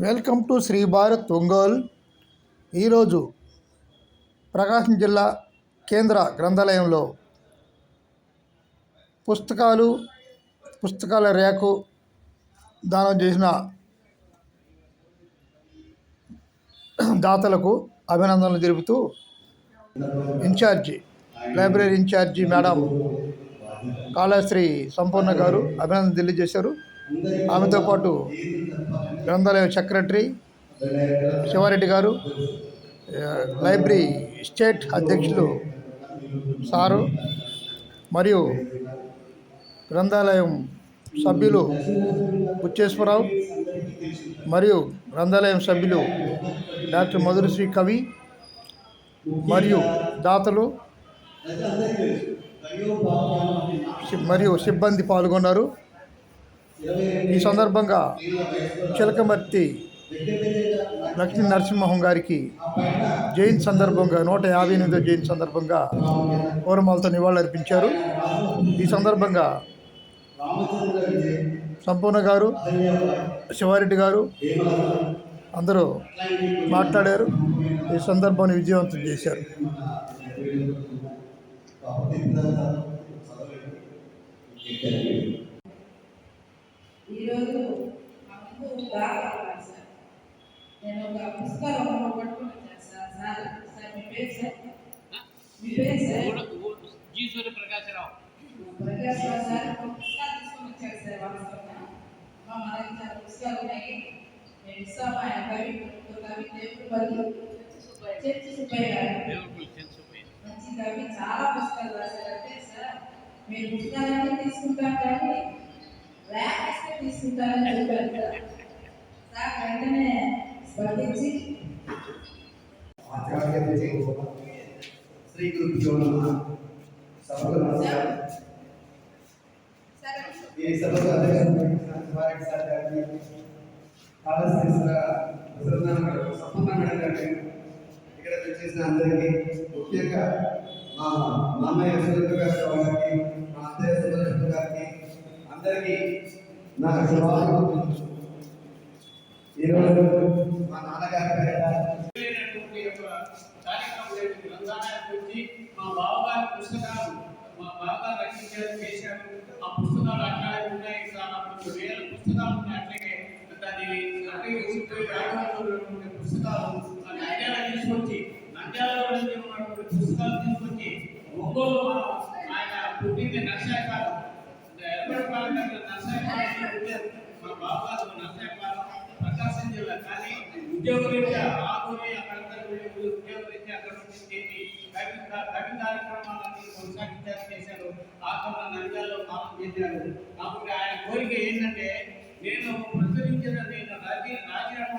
Welcome to Sri Bharat Ongole. ఈరోజు ప్రకాశం జిల్లా కేంద్ర గ్రంథాలయంలో పుస్తకాల ర్యాకు దానం చేసిన దాతలకు అభినందనలు తెలుపుతూ లైబ్రరీ ఇన్ఛార్జి మేడం కాళశ్రీ సంపూర్ణ గారు అభినందన తెలియజేశారు. ఆమెతో పాటు గ్రంథాలయం సెక్రటరీ శివారెడ్డి గారు, లైబ్రరీ స్టేట్ అధ్యక్షులు సారు మరియు గ్రంథాలయం సభ్యులు బుచ్చేశ్వరరావు మరియు గ్రంథాలయం సభ్యులు డాక్టర్ మధురశ్రీ కవి మరియు దాతలు మరియు సిబ్బంది పాల్గొన్నారు. ఈ సందర్భంగా చిలకమర్తి లక్ష్మీ నరసింహం గారికి జయంతి సందర్భంగా 158వ జయంతి సందర్భంగా పూర్వమాలతో నివాళులర్పించారు. ఈ సందర్భంగా సంపూర్ణ గారు, శివారెడ్డి గారు అందరూ మాట్లాడారు. ఈ సందర్భాన్ని విజయవంతం చేశారు. ఈరోజు నేను ఒక పుస్తకాలు పట్టుకుని వచ్చాను సార్. మీ పేరు సార్? మీ పేరు సార్? ప్రకాశరావు సార్. పుస్తకాలు తీసుకొని వచ్చారు సార్. వాస్తవంగా మా దగ్గర చాలా పుస్తకాలు ఉన్నాయి. నేను ఇస్తాము. ఆయన కవి చర్చి సుబ్బయ్య గారు మంచి కవి, చాలా పుస్తకాలు రాశారంటే సార్ మీరు పుస్తకాలన్నీ తీసుకుంటారు కానీ ర్యాక్ తీసుకుంటారని చెప్పారు సార్. వెంటనే స్పందించి శ్రీ గురుభ్యో నమః. సభకు నమస్కారం. ఈ సభకు అధ్యక్షత వారికి సార్ గారికి, కాళశ్రీ సంపూర్ణ మేడం గారికి, ఇక్కడ చేసిన అందరికీ, ముఖ్యంగా మా మామయ్య సురేంద్ర గారికి, మా అత్తయ్య సురేంద్ర గారికి అందరికీ నా శుభాకాంక్షలు. ఈరోజు మా నాన్నగారి మా బావగారి పుస్తకాలు మా బావగారు రచించారు, చేశారు. ఆ పుస్తకాలు అట్లాగే ఉన్నాయి సార్. అప్పుడు వేల పుస్తకాలు ఉన్నాయి. అట్లాగే దాన్ని పుస్తకాలు నంద్యాల తీసుకొచ్చి, నంద్యాలలో ఉన్నటువంటి పుస్తకాలు తీసుకొచ్చి ఒంగోలు ఆయన పుట్టింది నర్సాయపాలెం, ఎర్రబడిపాలెం దగ్గర నర్సాయపాలెం. మా బావగారు నర్సాయపాలెం ప్రకాశం జిల్లా. కానీ ఉద్యోగరీత్యా ఆగుని అక్కడంతా ఉద్యోగరీత్యా అక్కడ కవి కార్యక్రమాలన్నీ కొనసాగించారు, చేశారు. ఆఖరణ నంద్యాలలో కాలం చేశారు. కాబట్టి ఆయన కోరిక ఏంటంటే నేను ప్రచురించిన రాజీనామా